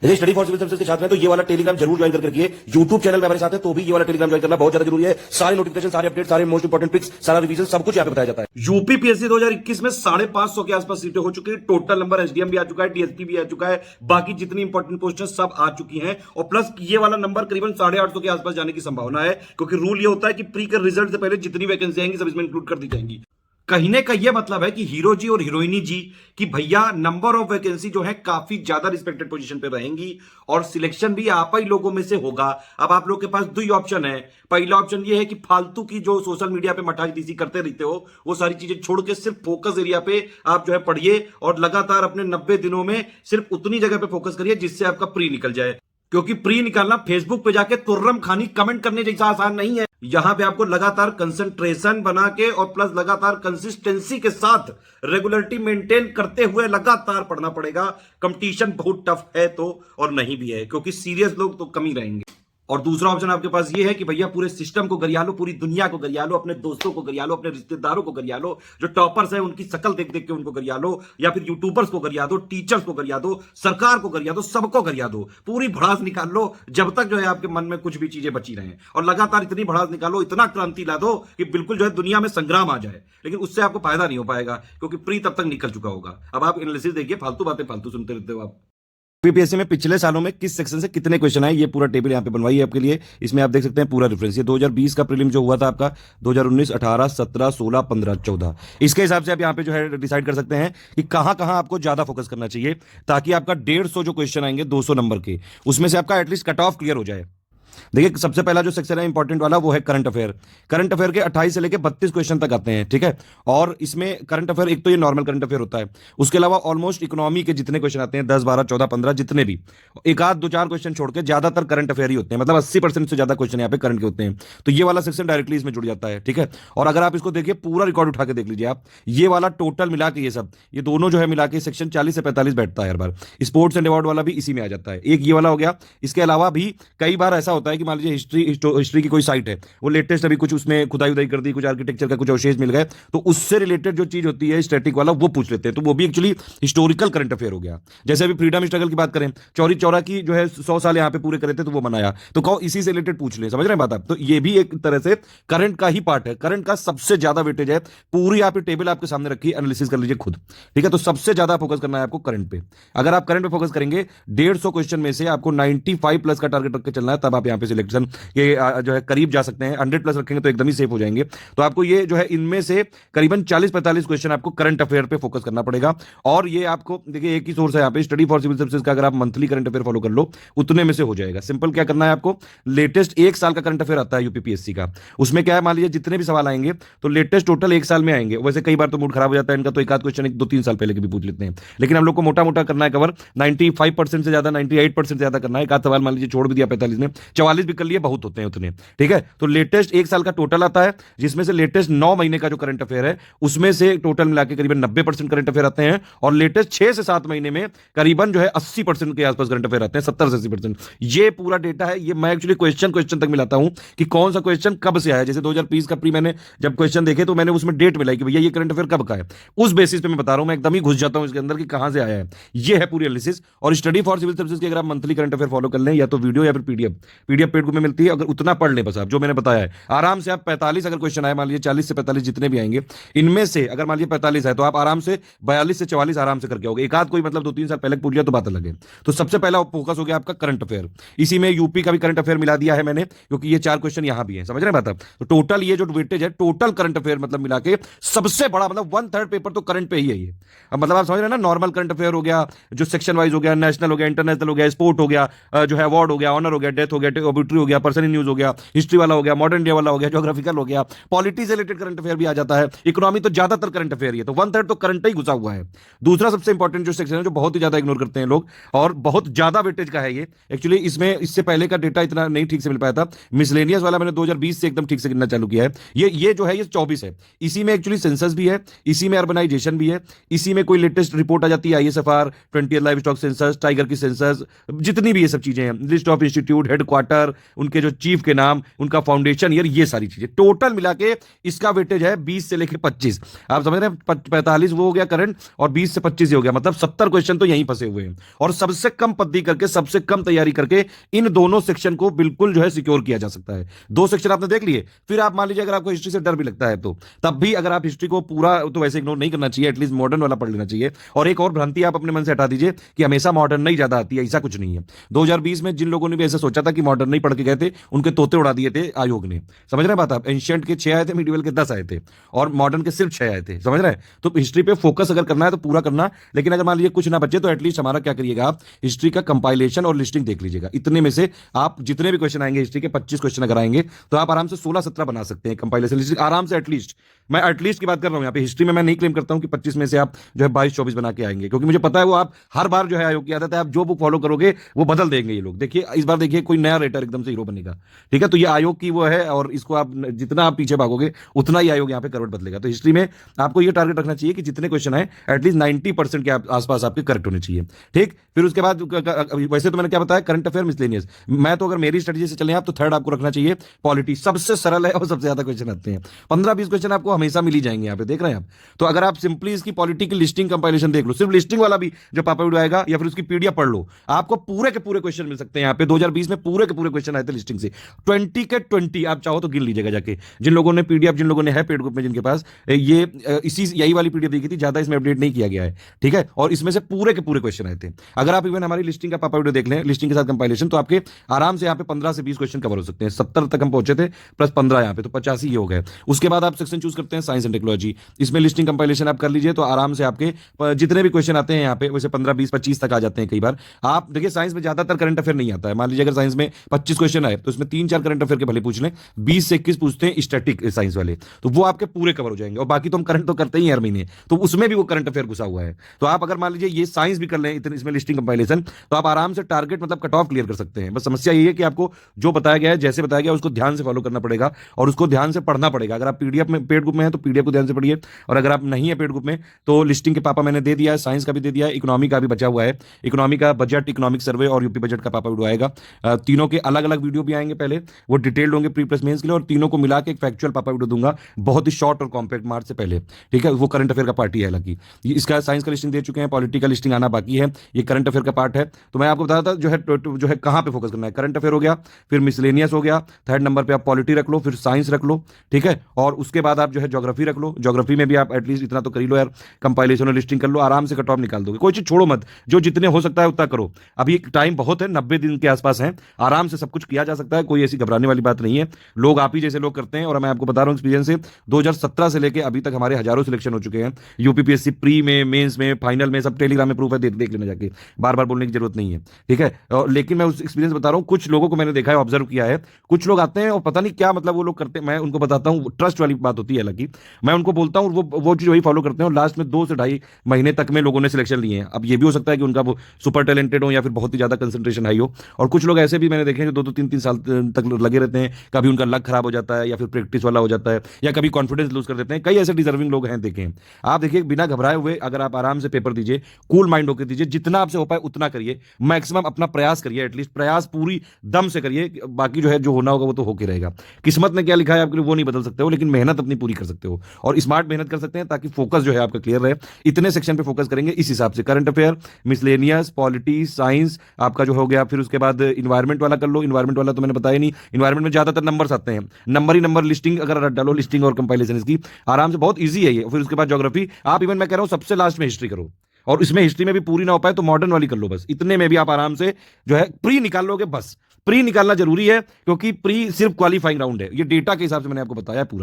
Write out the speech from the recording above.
जैसे study for civil services के छात्र हैं तो ये वाला टेलीग्राम जरूर ज्वाइन करके रखिए। यूट्यूब चैनल पे हमारे साथ है तो भी ये वाला टेलीग्राम ज्वाइन करना बहुत ज्यादा जरूरी है। सारे नोटिफिकेशन, सारे अपडेट, सारे मोस्ट इंपोर्टेंट ट्रिक्स, सारा रिवीजन सब कुछ यहाँ पे बताया जाता है। यूपी पीएससी 2021 में 550 के आसपास सीटें हो चुकी है। टोटल नंबर एसडीएम भी आ चुका है, डीएसपी भी आ चुका है, बाकी जितनी इंपॉर्टेंट पोस्ट है सब आ चुकी हैं। और प्लस ये वाला नंबर करीबन 850 के आसपास जाने की संभावना है, क्योंकि रूल ये होता है कि प्री के रिजल्ट से पहले जितनी वैकेंसी आएंगी सब इसमें इंक्लूड कर दी जाएंगी। कहने का यह मतलब है कि हीरो जी और हीरोइनी जी की भैया नंबर ऑफ वैकेंसी जो है काफी ज्यादा रिस्पेक्टेड पोजीशन पे रहेंगी और सिलेक्शन भी आप ही लोगों में से होगा। अब आप लोग के पास दो ही ऑप्शन है। पहला ऑप्शन ये है कि फालतू की जो सोशल मीडिया पे मठाई करते रहते हो वो सारी चीजें छोड़ के सिर्फ फोकस एरिया पे आप जो है पढ़िए और लगातार अपने 90 दिनों में सिर्फ उतनी जगह पे फोकस करिए जिससे आपका प्री निकल जाए, क्योंकि प्री निकालना फेसबुक पे जाके तुर्रम खानी कमेंट करने जैसा आसान नहीं है। यहां पे आपको लगातार कंसंट्रेशन बना के और प्लस लगातार कंसिस्टेंसी के साथ रेगुलरिटी मेंटेन करते हुए लगातार पढ़ना पड़ेगा। कंपटीशन बहुत टफ है तो, और नहीं भी है, क्योंकि सीरियस लोग तो कम ही रहेंगे। और दूसरा ऑप्शन आपके पास ये है कि भैया पूरे सिस्टम को गरिया लो, पूरी दुनिया को गरिया लो, अपने दोस्तों को गरिया लो, अपने रिश्तेदारों को गरिया लो, जो टॉपर्स हैं उनकी शक्ल देख देख के उनको गरिया लो, या फिर यूट्यूबर्स को गरिया दो, टीचर्स को गरिया दो, सरकार को गरिया दो, सबको गरिया दो। पूरी भड़ास निकाल लो जब तक जो है आपके मन में कुछ भी चीजें बची रहें, और लगातार इतनी भड़ास निकालो, इतना क्रांति ला दो कि बिल्कुल जो है दुनिया में संग्राम आ जाए। लेकिन उससे आपको फायदा नहीं हो पाएगा, क्योंकि प्री तब तक निकल चुका होगा। अब आप एनालिसिस देखिए, फालतू बातें फालतू सुनते रहते हो आप। यूपीएससी में पिछले सालों में किस सेक्शन से कितने क्वेश्चन आए, ये पूरा टेबल यहाँ पे बनवाई है आपके लिए। इसमें आप देख सकते हैं पूरा रेफरेंस। ये 2020 का प्रीलिम जो हुआ था आपका, 2019, 18, 17, 16, 15, 14, इसके हिसाब से आप यहाँ पे जो है डिसाइड कर सकते हैं कि कहाँ कहाँ आपको ज्यादा फोकस करना चाहिए, ताकि आपका 150 जो क्वेश्चन आएंगे 200 नंबर के, उसमें से आपका एटलीस्ट कट ऑफ क्लियर हो जाए। देखिए, सबसे पहला जो सेक्शन है इंपॉर्टेंट वाला वो है करंट अफेयर। करंट अफेयर के 28 से लेके 32 क्वेश्चन तक आते हैं, ठीक है। और इसमें करंट अफेयर, एक तो ये नॉर्मल करंट अफेयर होता है, उसके अलावा ऑलमोस्ट इकोनॉमी के जितने क्वेश्चन आते हैं 10, 12, 14, 15 जितने भी, एक आध दो चार क्वेश्चन छोड़ के ज्यादातर करंट अफेयर ही होते हैं। मतलब 80% से ज्यादा क्वेश्चन यहाँ पे करंट के होते हैं। तो ये वाला सेक्शन डायरेक्टली इसमें जुड़ जाता है, ठीक है। और अगर आप इसको देखिए, पूरा रिकॉर्ड उठा के देख लीजिए आप, ये वाला टोटल मिला के ये दोनों जो है मिला के सेक्शन 40 से 45 बैठता है हर बार। स्पोर्ट्स एंड अवार्ड वाला भी इसी में आ जाता है। एक ये वाला हो गया। इसके अलावा भी कई बार ऐसा होता है कि मान लीजिए हिस्ट्री की कोई साइट है, वो लेटेस्ट अभी कुछ उसमें खुदाई उदाई कर दी, कुछ आर्किटेक्चर का कुछ अवशेष मिल गए, तो उससे रिलेटेड जो चीज होती है स्टैटिक वाला वो पूछ लेते हैं। तो वो भी एक्चुअली हिस्टोरिकल करंट अफेयर हो गया। जैसे अभी फ्रीडम स्ट्रगल की बात करें, चौरी चौरा की जो है 100 साल यहाँ पे पूरे करे थे तो वो बनाया, तो कहो इसी से रिलेटेड पूछ ले। समझ रहे हैं बात आप? तो ये भी एक तरह से करंट का ही पार्ट है। करंट का सबसे ज्यादा वेटेज है। पूरी आप टेबल आपके सामने रखी, एनालिसिस कर लीजिए खुद, ठीक है। तो सबसे ज्यादा फोकस करना है आपको करंट पे। अगर आप करंट पे फोकस करेंगे, 150 क्वेश्चन में से आपको 95 प्लस का टारगेट रख के चलना है, तब आप यहाँ पे सिलेक्शन के जो है करीब जा सकते हैं। 100 प्लस रखेंगे तो एकदम ही सेफ हो जाएंगे। तो आपको ये जो है इनमें से करीबन 40-45 क्वेश्चन आपको करंट अफेयर पे फोकस करना पड़ेगा। और ये आपको देखिए, एक ही सोर्स है यहाँ पे, स्टडी फॉर सिविल सर्विसेज का। अगर आप मंथली करंट अफेयर फॉलो कर लो, उतने में से हो जाएगा। सिंपल क्या करना है आपको, लेटेस्ट 1 साल का करंट अफेयर आता है यूपीपीएससी का। उसमें क्या है, मान लीजिए जितने भी सवाल आएंगे तो लेटेस्ट टोटल 1 साल में आएंगे। वैसे कई बार तो मूड खराब हो जाता है इनका, तो एक आध क्वेश्चन 2-3 साल पहले के भी पूछ लेते हैं। लेकिन हम लोग को मोटा मोटा करना है कवर, 95% से ज्यादा, 98% से ज्यादा करना है। एक आध सवाल मान लीजिए छोड़ भी दिया 45 में, 44 भी कर लिए, बहुत होते हैं उतने, ठीक है। तो लेटेस्ट 1 साल का टोटल आता है, जिसमें से लेटेस्ट 9 महीने का जो करंट अफेयर है उसमें से टोटल मिला के करीबन 90% करंट अफेयर आते हैं। और लेटेस्ट 6 से 7 महीने में करीबन जो है 80% के आसपास करंट अफेयर आते हैं, 70 से 80%। ये पूरा डेटा है। ये मैं एक्चुअली क्वेश्चन तक मिलाता हूं कि कौन सा क्वेश्चन कब से आया। जैसे 2020 का प्री मैंने जब क्वेश्चन देखे तो मैंने उसमें डेट मिलाई कि भैया ये करंट अफेयर कब का है। उस बेसिस पे मैं बता रहा हूं, मैं एकदम ही घुस जाता हूं इसके अंदर कि कहां से आया है। ये है पूरी एनालिसिस। और स्टडी फॉर सिविल सर्विसेज के अगर आप मंथली करंट अफेयर फॉलो कर लें, या तो वीडियो या फिर पीडीएफ पेड में मिलती है, अगर उतना पढ़ लें बस आप, जो मैंने बताया है, आराम से आप 45 अगर क्वेश्चन आए, मान लीजिए 40 से 45 जितने भी आएंगे, इनमें से अगर मान लीजिए 45 है तो आप आराम से 42 से 44 आराम से करके आओगे। एक आध कोई मतलब 2-3 साल पहले पूछ लिया तो बात अलग है। तो सबसे पहला फोकस हो गया आपका करंट अफेयर। इसी में यूपी का भी करंट अफेयर मिला दिया है मैंने, क्योंकि ये 4 क्वेश्चन यहां भी है। समझ रहे हैं बात आप? तो टोटल ये जो वेटेज है, टोटल करंट अफेयर मतलब मिला के सबसे बड़ा, मतलब 1/3 पेपर तो करंट पे ही है ये। अब मतलब आप समझ रहे हैं ना, नॉर्मल करंट अफेयर हो गया, जो सेक्शन वाइज हो गया, नेशनल हो गया, इंटरनेशनल हो गया, स्पोर्ट हो गया, जो है अवार्ड हो गया, ऑनर हो गया, डेथ हो गया, ऑबिटरी हो गया, पर्सन इन न्यूज हो गया, हिस्ट्री वाला हो गया, मॉडर्न इंडिया वाला हो गया, ज्योग्राफिकल हो गया, पॉलिटी से रिलेटेड करंट अफेयर भी आ जाता है, इकोनॉमी तो ज्यादातर करंट अफेयर ही है। तो 1/3 तो करंट ही घुसा हुआ है। दूसरा सबसे इंपॉर्टेंट जो सेक्शन है, जो बहुत ही ज्यादा इग्नोर करते हैं लोग और बहुत ज्यादा वेटेज का है ये, एक्चुअली इसमें इससे पहले का डेटा इतना नहीं ठीक से मिल पाया था। मिसलेनियस वाला मैंने 2020 से एकदम ठीक से गिनना चालू किया है। ये जो है ये 24 है। इसी में एक्चुअली सेंसस भी है, इसी में अर्बनाइजेशन भी है, इसी में कोई लेटेस्ट रिपोर्ट आ जाती है, ISFR, 20th live stock census, tiger की सेंसस, जितनी भी ये सब चीजें हैं, list of institute, headquarter, headquarter, उनके जो चीफ के नाम, उनका फाउंडेशन ईयर, ये सारी चीजें टोटल मिला के इसका वेटेज है 20 से लेके 25। आप समझ रहे हैं, 45 वो हो गया करंट और 20 से 25 ये हो गया, मतलब 70 क्वेश्चन तो यहीं फंसे हुए हैं। और सबसे कम पद्धति करके, सबसे कम तैयारी करके इन दोनों सेक्शन को बिल्कुल जो है सिक्योर किया जा सकता है। दो सेक्शन आपने देख लिए, फिर आप मान लीजिए अगर आपको हिस्ट्री से डर भी लगता है तो तब भी अगर आप हिस्ट्री को पूरा तो वैसे इग्नोर नहीं करना चाहिए, एटलीस्ट मॉडर्न वाला पढ़ लेना चाहिए। और एक और भ्रांति आप अपने मन से हटा दीजिए कि हमेशा मॉडर्न नहीं ज्यादा आती है, ऐसा कुछ नहीं है। 2020 में जिन लोगों ने भी ऐसा सोचा था कि मॉडर्न नहीं पढ़ के गए थे, उनके तोते उड़ा दिए थे आयोग ने। समझ रहे हैं बात आप? एंशिएंट के 6 आए थे, मिडिवल के 10 आए थे और मॉडर्न के सिर्फ 6 आए थे। समझ रहे हैं? तो हिस्ट्री पे फोकस अगर करना है तो पूरा करना, लेकिन अगर मान लीजिए कुछ ना बचे तो एटलीस्ट हमारा क्या करिएगा, आप हिस्ट्री का कंपाइलेशन और लिस्टिंग देख लीजिएगा। इतने में से आप जितने भी क्वेश्चन आएंगे हिस्ट्री के, 25 क्वेश्चन अगर आएंगे तो आप आराम से 16-17 बना सकते हैं कंपाइलेशन लिस्टिंग आराम से। एटलीस्ट मैं एटलीस्ट की बात कर रहा हूं, यहाँ पे हिस्ट्री में मैं नहीं क्लेम करता हूं कि 25 में से आप जो है 22-24 बना के आएंगे, क्योंकि मुझे पता है वो आप हर बार जो है आयोग की आदत है, आप जो बुक फॉलो करोगे वो बदल देंगे ये लोग। देखिए इस बार देखिए कोई नया रेटर एकदम से हीरो बनेगा, ठीक है? तो ये आयोग की वो है, और इसको आप जितना आप पीछे भागोगे उतना ही आयोग यहाँ पे करवट बदलेगा। तो हिस्ट्री में आपको ये टारगेट रखना चाहिए कि जितने क्वेश्चन आए एटलीस्ट 90% के आसपास आपके करेक्ट होने चाहिए, ठीक? फिर उसके बाद वैसे तो मैंने क्या बताया, करंट अफेयर, मिसलेनियस। मैं तो अगर मेरी स्ट्रेटजी से चले आप तो थर्ड आपको रखना चाहिए पॉलिटी, सबसे सरल है और सबसे ज्यादा क्वेश्चन आते हैं। 15-20 क्वेश्चन आपको हमेशा मिल ही जाएंगे, यहाँ पे देख रहे हैं आप। तो अगर आप सिंपली इसकी पॉलिटी की लिस्टिंग कंपाइलेशन देख लो, सिर्फ लिस्टिंग वाला भी जो पापा वीडियो आएगा या फिर उसकी पीडीएफ पढ़ लो, आपको पूरे के पूरे क्वेश्चन मिल सकते हैं। यहाँ पे 2020 में पूरे के पूरे क्वेश्चन आए थे लिस्टिंग से, 20 के 20 आप चाहो तो गिन लीजिएगा जाके। जिन लोगों ने पीडीएफ, जिन लोगों ने है पेड ग्रुप में जिनके पास, ये इसी यही वाली पीडीएफ देखी थी, ज्यादा इसमें अपडेट नहीं किया गया है, ठीक है? और इसमें से पूरे के पूरे क्वेश्चन आए थे। अगर आप इवन हमारी लिस्टिंग का पापा वीडियो देख लें, लिस्टिंग के साथ कंपाइलेशन, तो आपके आराम से यहाँ पे 15 से 20 क्वेश्चन कवर हो सकते हैं। 70 तक हम पहुंचे थे, प्लस 15 यहाँ पे, तो 85 ये हो गए। उसके बाद आप सेक्शन चूज करते हैं साइंस एंड टेक्नोलॉजी, इसमें लिस्टिंग कंपाइलेशन आप कर लीजिए तो आराम से आपके जितने भी क्वेश्चन आते हैं यहाँ पे, वैसे 15, 20, 25 तक आ जाते हैं कई बार। आप देखिए साइंस में ज्यादातर करंट अफेयर नहीं आता है। मान लीजिए अगर साइंस में 25 क्वेश्चन आए तो इसमें 3-4 करंट अफेयर के भले पूछ लें, 20 से 21 पूछते हैं स्टैटिक साइंस वाले, तो वो आपके पूरे कवर हो जाएंगे। और बाकी तो हम करंट तो करते ही हर महीने, तो उसमें भी वो करंट अफेयर घुसा हुआ है। तो आप अगर मान लीजिए ये साइंस भी कर लें इतने इसमें लिस्टिंग कंपाइलेशन, तो आप आराम से टारगेट मतलब कट ऑफ क्लियर कर सकते हैं। बस समस्या ये है कि आपको जो बताया गया है, जैसे बताया गया उसको ध्यान से फॉलो करना पड़ेगा और उसको ध्यान से पढ़ना पड़ेगा। अगर आप पीडीएफ में पेड ग्रुप में है तो पीडीएफ को ध्यान से पढ़िए, और अगर आप नहीं है पेड ग्रुप में तो लिस्टिंग के पापा मैंने दे दिया है, साइंस का भी दे दिया है, इकोनॉमी का भी बचा हुआ है। इकोनॉमी का बजट, इकोनॉमिक सर्वे और यूपी बजट का पापा वीडियो आएगा। तीनों के अलग अलग वीडियो भी आएंगे, पहले वो डिटेल्ड होंगे प्री प्लस मेंस के लिए, और तीनों को मिला के एक फैक्चुअल पापा वीडियो दूंगा बहुत ही शॉर्ट और कॉम्पैक्ट मार्च से पहले, ठीक है? वो करंट अफेयर का पार्टी है हालांकि। इसका साइंस का लिस्टिंग दे चुके हैं, पॉलिटिकल लिस्टिंग आना बाकी है, ये करंट अफेयर का पार्ट है। तो मैं आपको बताया था जो है कहां पे फोकस करना है। करंट अफेयर हो गया, फिर मिसलेनियस हो गया, थर्ड नंबर पे आप पॉलिटी रख लो, फिर साइंस रख लो, ठीक है? और उसके बाद आप जो है ज्योग्राफी रख लो। ज्योग्राफी में भी आप एटलीस्ट इतना तो कर ही लो यार, कंपाइलेशन और लिस्टिंग कर लो, आराम से कट ऑफ निकाल दोगे। कोई चीज छोड़ो मत, जो जितने हो सकता है उतना करो। अभी टाइम बहुत है, 90 दिन के आसपास है, आराम से सब कुछ किया जा सकता है, कोई ऐसी घबराने वाली बात नहीं है। लोग आप ही जैसे लोग करते हैं, और मैं आपको बता रहा हूं एक्सपीरियंस से, 2017 से लेकर अभी तक हमारे हजारों सिलेक्शन हो चुके हैं यूपीपीएससी प्री में, मेंस में, फाइनल में, सब टेलीग्राम में प्रूफ है, देख लेना जाके, बार बार बोलने की जरूरत नहीं है, ठीक है? लेकिन मैं उस एक्सपीरियंस बता रहा हूं, कुछ लोगों को मैंने देखा है, ऑब्जर्व किया है, कुछ लोग आते हैं और पता नहीं क्या मतलब वो लोग करते हैं, मैं उनको बताता हूं, ट्रस्ट वाली बात होती है हालांकि, मैं उनको बोलता हूं वो चीज वही फॉलो करते हैं, और लास्ट में 2 से 2.5 महीने तक में लोगों ने सिलेक्शन लिए हैं। अब ये भी हो सकता है कि उनका वो सुपर टैलेंटेड हो या फिर बहुत ही ज्यादा कंसंट्रेशन हाई हो, और कुछ लोग ऐसे भी मैंने देखे हैं जो 2-2, 3-3 साल तक लगे रहते हैं। कभी उनका लक खराब हो जाता है, या फिर प्रैक्टिस वाला हो जाता है, या कभी कॉन्फिडेंस लूज कर देते हैं। कई ऐसे डिजर्विंग लोग हैं, देखें आप, देखिए बिना घबराए हुए अगर आप आराम से पेपर दीजिए, कूल माइंड होकर दीजिए, जितना आपसे हो पाए उतना करिए, मैक्सिमम अपना प्रयास करिए, एटलीस्ट प्रयास पूरी दम से करिए। बाकी जो है जो होना होगा वो तो होके रहेगा। किस्मत ने क्या लिखा है आपके लिए वो नहीं बदल सकते हो, लेकिन मेहनत अपनी पूरी कर सकते हो, और स्मार्ट मेहनत कर सकते हैं, ताकि फोकस जो है आपका क्लियर रहे। इतने सेक्शन पे फोकस करेंगे इस हिसाब से, current affair, miscellaneous, polity, science आपका जो हो गया, फिर उसके बाद इन्वायरमेंट वाला कर लो। इन्वायरमेंट वाला तो मैंने बताया नहीं, इन्वायरमेंट में ज्यादातर नंबर्स आते हैं, नंबर ही नंबर, लिस्टिंग अगर डालो, लिस्टिंग और कंपाइलेशन इसकी आराम से, बहुत ईजी है ये। फिर उसके बाद ज्योग्राफी, आप इवन मैं कह रहा हूं सबसे लास्ट में हिस्ट्री करो, और इसमें हिस्ट्री में भी पूरी ना हो पाए तो मॉडर्न वाली कर लो। बस इतने में भी आप आराम से जो है प्री निकाल लोगे। बस प्री निकालना जरूरी है, क्योंकि प्री सिर्फ क्वालिफाइंग राउंड है, ये डेटा के हिसाब से मैंने आपको बताया पूरा।